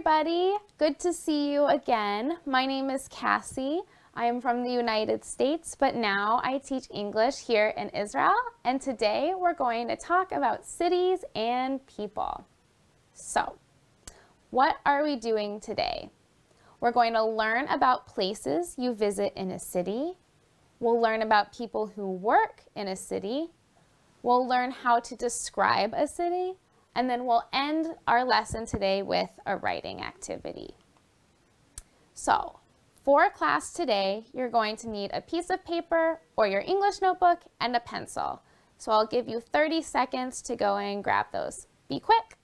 everybody. Good to see you again. My name is Cassie. I am from the United States, but now I teach English here in Israel. And today we're going to talk about cities and people. So, what are we doing today? We're going to learn about places you visit in a city. We'll learn about people who work in a city. We'll learn how to describe a city. And then we'll end our lesson today with a writing activity. So, for class today, you're going to need a piece of paper or your English notebook and a pencil. So I'll give you 30 seconds to go and grab those. Be quick.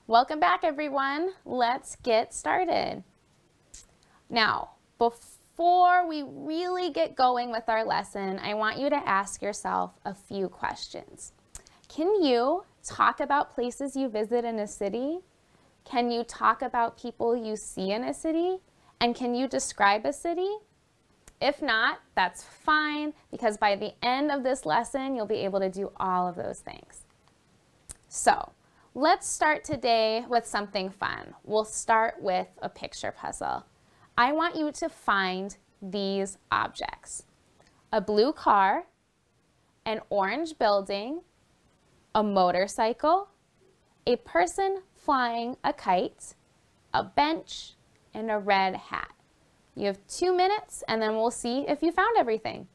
Welcome back, everyone. Let's get started. Now, before we really get going with our lesson, I want you to ask yourself a few questions. Can you talk about places you visit in a city? Can you talk about people you see in a city? And can you describe a city? If not, that's fine, because by the end of this lesson, you'll be able to do all of those things. So, let's start today with something fun. We'll start with a picture puzzle. I want you to find these objects: a blue car, an orange building, a motorcycle, a person flying a kite, a bench, and a red hat. You have 2 minutes, and then we'll see if you found everything.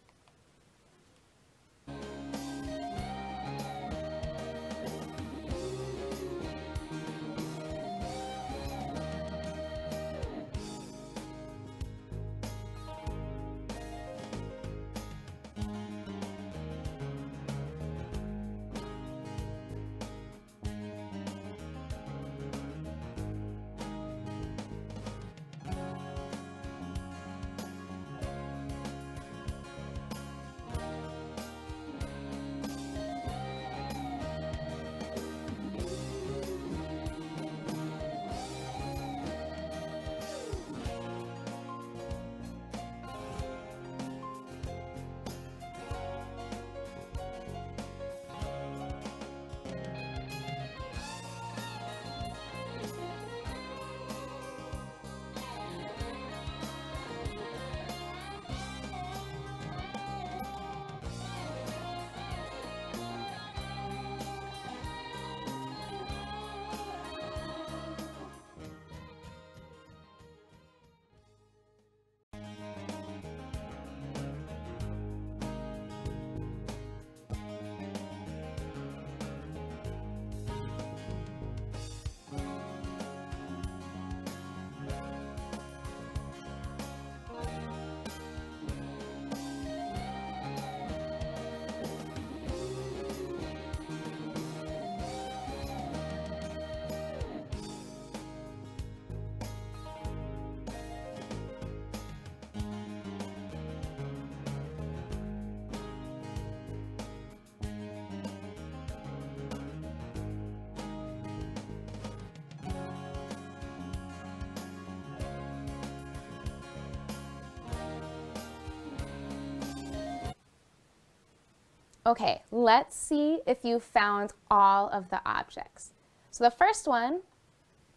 Okay, let's see if you found all of the objects. So the first one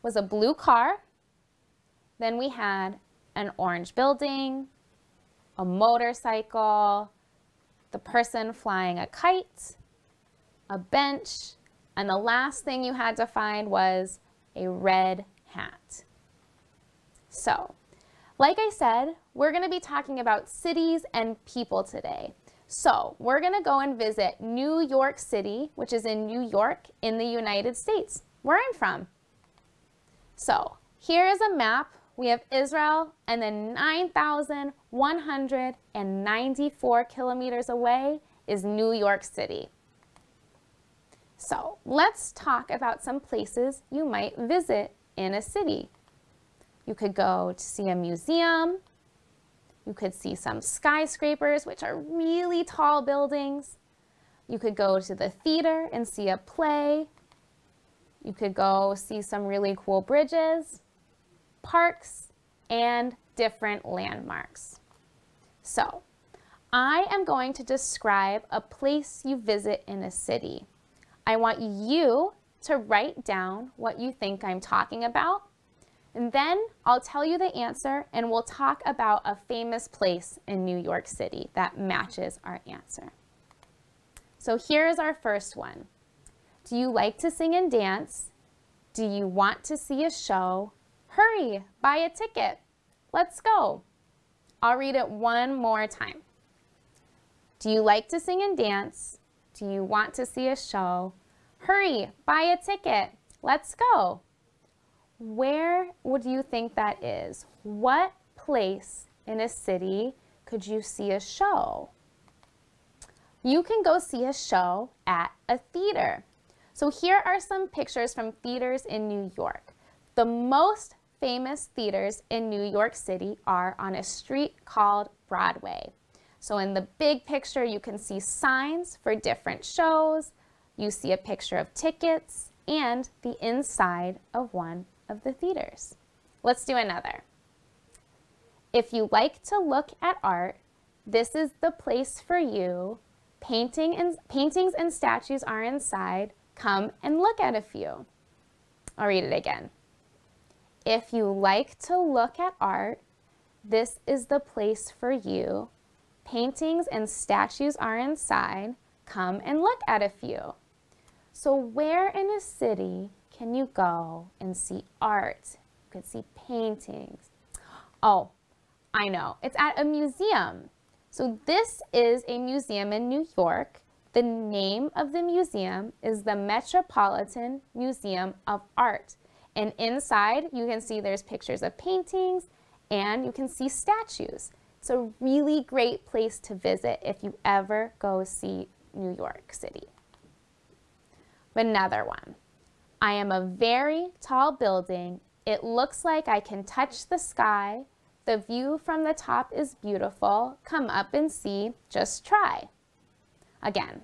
was a blue car. Then we had an orange building, a motorcycle, the person flying a kite, a bench, and the last thing you had to find was a red hat. So, like I said, we're going to be talking about cities and people today. So we're going to go and visit New York City, which is in New York in the United States, where I'm from. So here is a map. We have Israel, and then 9,194 kilometers away is New York City. So let's talk about some places you might visit in a city. You could go to see a museum. You could see some skyscrapers, which are really tall buildings. You could go to the theater and see a play. You could go see some really cool bridges, parks, and different landmarks. So, I am going to describe a place you visit in a city. I want you to write down what you think I'm talking about, and then I'll tell you the answer and we'll talk about a famous place in New York City that matches our answer. So here's our first one. Do you like to sing and dance? Do you want to see a show? Hurry, buy a ticket. Let's go. I'll read it one more time. Do you like to sing and dance? Do you want to see a show? Hurry, buy a ticket. Let's go. Where would you think that is? What place in a city could you see a show? You can go see a show at a theater. So here are some pictures from theaters in New York. The most famous theaters in New York City are on a street called Broadway. So in the big picture, you can see signs for different shows. You see a picture of tickets and the inside of one of the theaters. Let's do another. If you like to look at art, this is the place for you. Paintings and statues are inside. Come and look at a few. I'll read it again. If you like to look at art, this is the place for you. Paintings and statues are inside. Come and look at a few. So where in a city can you go and see art? You could see paintings. Oh, I know. It's at a museum. So this is a museum in New York. The name of the museum is the Metropolitan Museum of Art. And inside, you can see there's pictures of paintings and you can see statues. It's a really great place to visit if you ever go see New York City. Another one. I am a very tall building. It looks like I can touch the sky. The view from the top is beautiful. Come up and see. Just try. Again,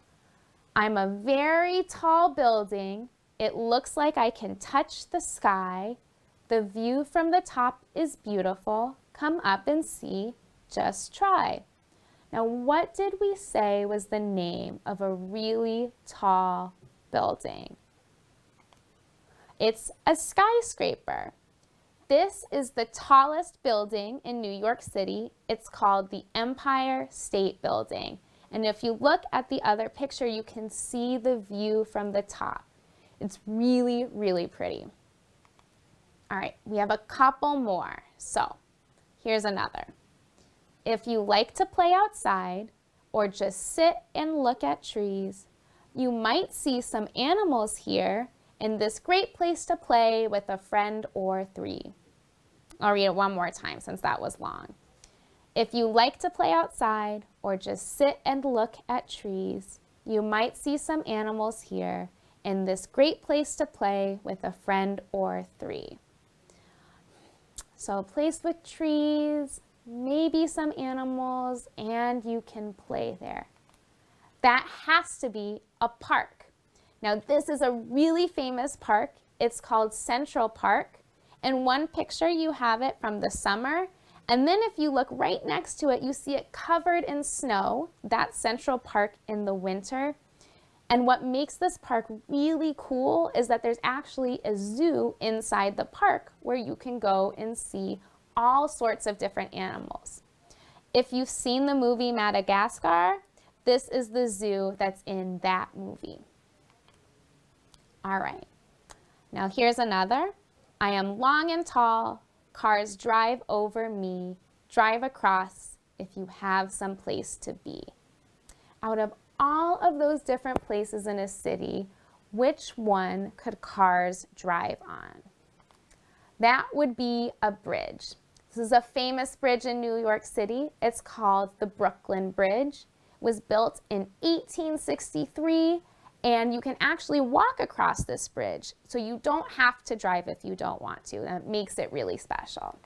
I'm a very tall building. It looks like I can touch the sky. The view from the top is beautiful. Come up and see. Just try. Now, what did we say was the name of a really tall building? It's a skyscraper. This is the tallest building in New York City. It's called the Empire State Building. And if you look at the other picture, you can see the view from the top. It's really, really pretty. All right, we have a couple more. So here's another. If you like to play outside or just sit and look at trees, you might see some animals here in this great place to play with a friend or three. I'll read it one more time since that was long. If you like to play outside or just sit and look at trees, you might see some animals here in this great place to play with a friend or three. So a place with trees, maybe some animals, and you can play there. That has to be a park. Now this is a really famous park. It's called Central Park. In one picture you have it from the summer, and then if you look right next to it, you see it covered in snow. That's Central Park in the winter. And what makes this park really cool is that there's actually a zoo inside the park where you can go and see all sorts of different animals. If you've seen the movie Madagascar, this is the zoo that's in that movie. All right, now here's another. I am long and tall. Cars drive over me. Drive across if you have some place to be. Out of all of those different places in a city, which one could cars drive on? That would be a bridge. This is a famous bridge in New York City. It's called the Brooklyn Bridge. It was built in 1863, And you can actually walk across this bridge, so you don't have to drive if you don't want to. That makes it really special.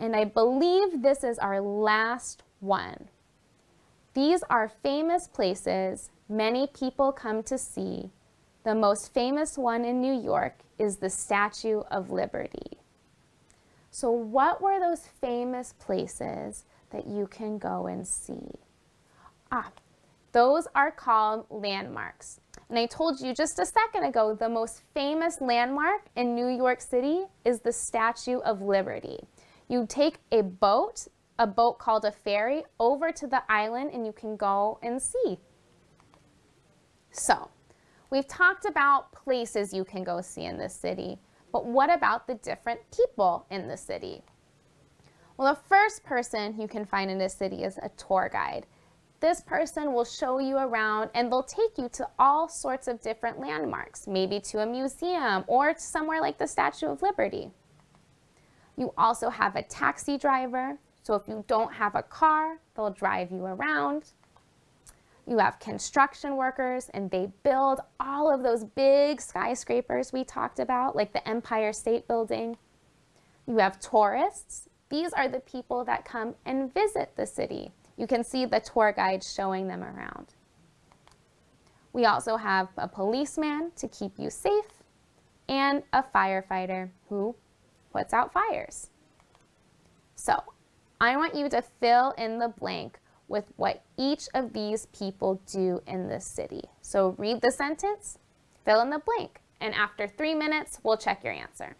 And I believe this is our last one. These are famous places many people come to see. The most famous one in New York is the Statue of Liberty. So what were those famous places that you can go and see? Those are called landmarks. And I told you just a second ago, the most famous landmark in New York City is the Statue of Liberty. You take a boat called a ferry, over to the island and you can go and see. So, we've talked about places you can go see in the city, but what about the different people in the city? Well, the first person you can find in a city is a tour guide. This person will show you around and they'll take you to all sorts of different landmarks, maybe to a museum or somewhere like the Statue of Liberty. You also have a taxi driver, so if you don't have a car, they'll drive you around. You have construction workers and they build all of those big skyscrapers we talked about, like the Empire State Building. You have tourists. These are the people that come and visit the city. You can see the tour guide showing them around. We also have a policeman to keep you safe and a firefighter who puts out fires. So I want you to fill in the blank with what each of these people do in this city. So read the sentence, fill in the blank, and after 3 minutes, we'll check your answer.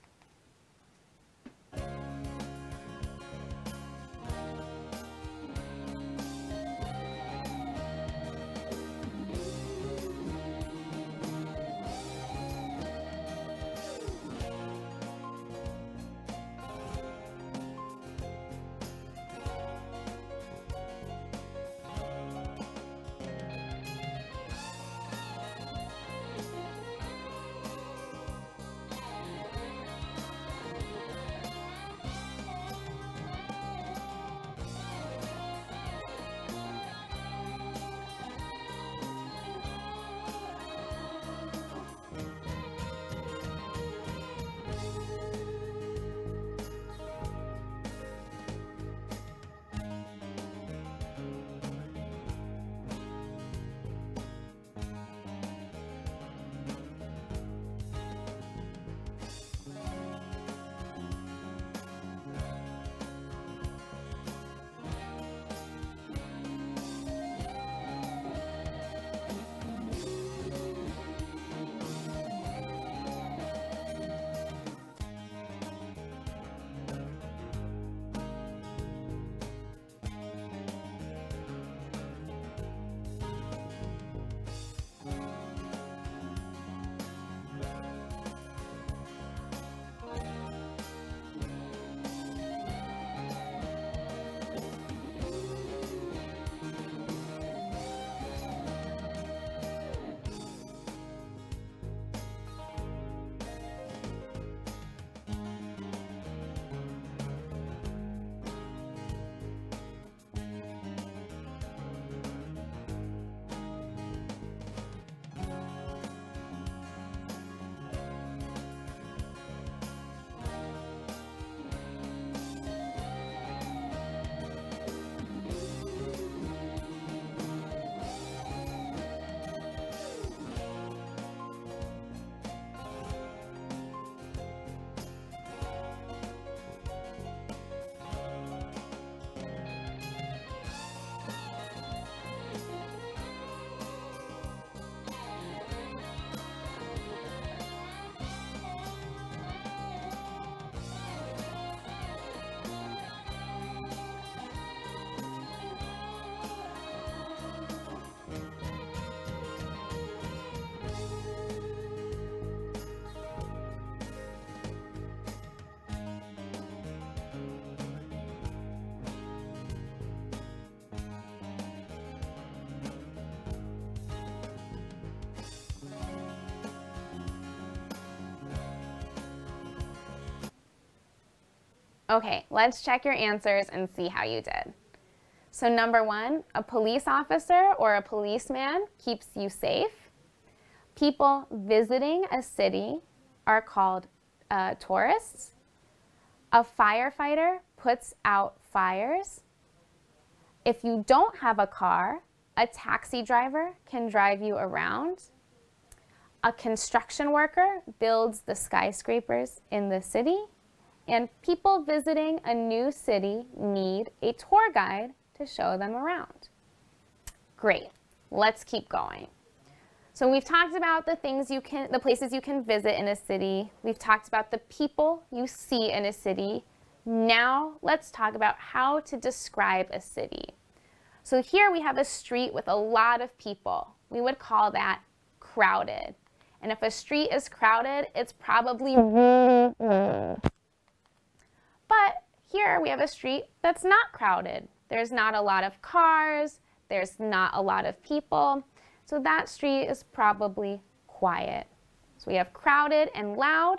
Okay, let's check your answers and see how you did. So number 1, a police officer or a policeman keeps you safe. People visiting a city are called tourists. A firefighter puts out fires. If you don't have a car, a taxi driver can drive you around. A construction worker builds the skyscrapers in the city. And people visiting a new city need a tour guide to show them around. Great, let's keep going. So we've talked about the places you can visit in a city. We've talked about the people you see in a city. Now let's talk about how to describe a city. So here we have a street with a lot of people. We would call that crowded. And if a street is crowded, it's probably But here we have a street that's not crowded. There's not a lot of cars. There's not a lot of people. So that street is probably quiet. So we have crowded and loud,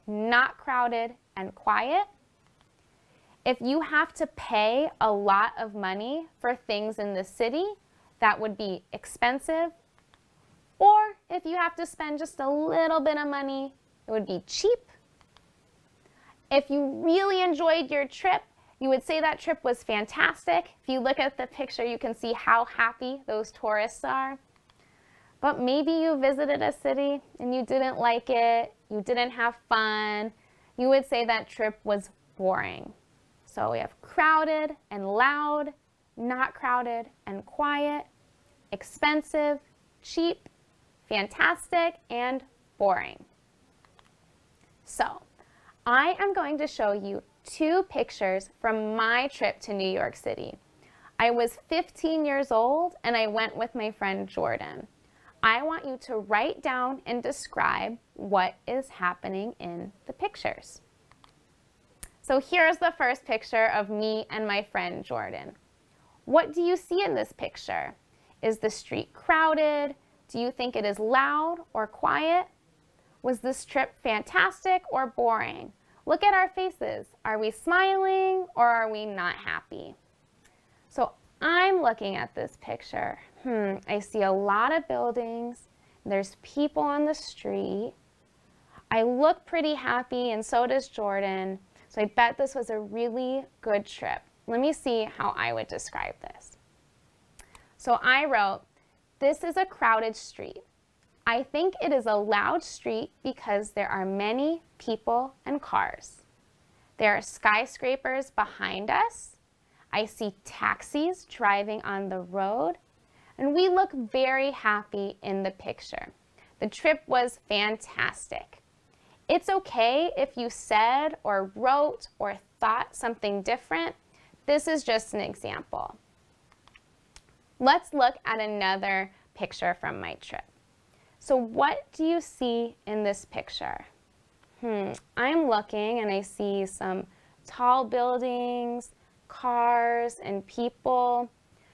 not crowded and quiet. If you have to pay a lot of money for things in the city, that would be expensive. Or if you have to spend just a little bit of money, it would be cheap. If you really enjoyed your trip, you would say that trip was fantastic. If you look at the picture, you can see how happy those tourists are. But maybe you visited a city and you didn't like it, you didn't have fun. You would say that trip was boring. So we have crowded and loud, not crowded and quiet, expensive, cheap, fantastic, and boring. So I am going to show you 2 pictures from my trip to New York City. I was 15 years old and I went with my friend Jordan. I want you to write down and describe what is happening in the pictures. So here's the first picture of me and my friend Jordan. What do you see in this picture? Is the street crowded? Do you think it is loud or quiet? Was this trip fantastic or boring? Look at our faces. Are we smiling or are we not happy? So I'm looking at this picture. I see a lot of buildings. There's people on the street. I look pretty happy and so does Jordan. So I bet this was a really good trip. Let me see how I would describe this. So I wrote, this is a crowded street. I think it is a loud street because there are many people and cars. There are skyscrapers behind us. I see taxis driving on the road. And we look very happy in the picture. The trip was fantastic. It's okay if you said or wrote or thought something different. This is just an example. Let's look at another picture from my trip. So what do you see in this picture? I'm looking and I see some tall buildings, cars, and people.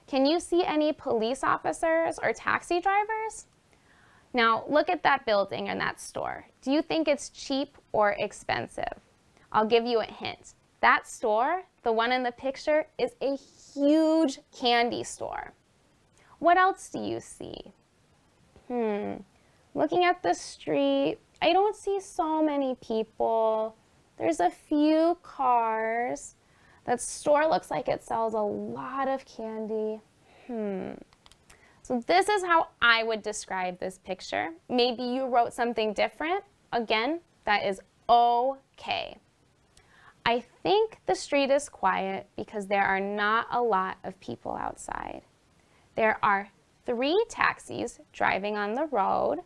Can you see any police officers or taxi drivers? Now look at that building and that store. Do you think it's cheap or expensive? I'll give you a hint. That store, the one in the picture, is a huge candy store. What else do you see? Looking at the street, I don't see so many people. There's a few cars. That store looks like it sells a lot of candy. So this is how I would describe this picture. Maybe you wrote something different. Again, that is okay. I think the street is quiet because there are not a lot of people outside. There are 3 taxis driving on the road.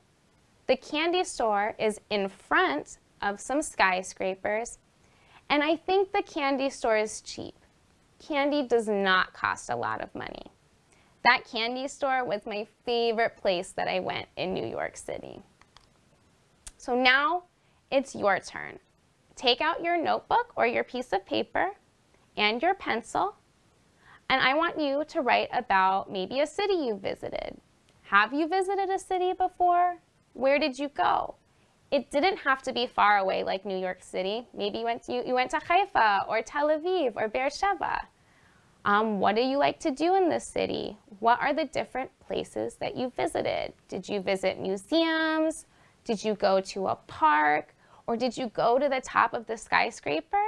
The candy store is in front of some skyscrapers. And I think the candy store is cheap. Candy does not cost a lot of money. That candy store was my favorite place that I went in New York City. So now it's your turn. Take out your notebook or your piece of paper and your pencil. And I want you to write about maybe a city you visited. Have you visited a city before? Where did you go? It didn't have to be far away like New York City. Maybe you went to Haifa or Tel Aviv or Beersheba. What do you like to do in this city? What are the different places that you visited? Did you visit museums? Did you go to a park? Or did you go to the top of the skyscraper?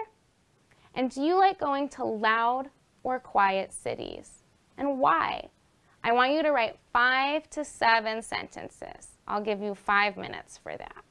And do you like going to loud or quiet cities? And why? I want you to write 5 to 7 sentences. I'll give you 5 minutes for that.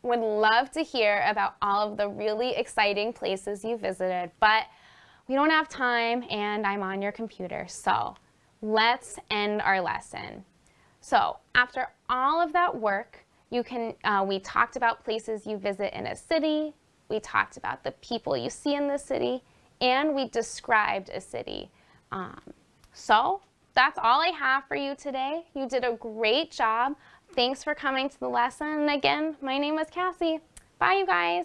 would love to hear about all of the really exciting places you visited, but we don't have time and I'm on your computer, so let's end our lesson. So after all of that work, we talked about places you visit in a city, we talked about the people you see in the city, and we described a city. So that's all I have for you today. You did a great job. Thanks for coming to the lesson. And again, my name is Cassie. Bye, you guys.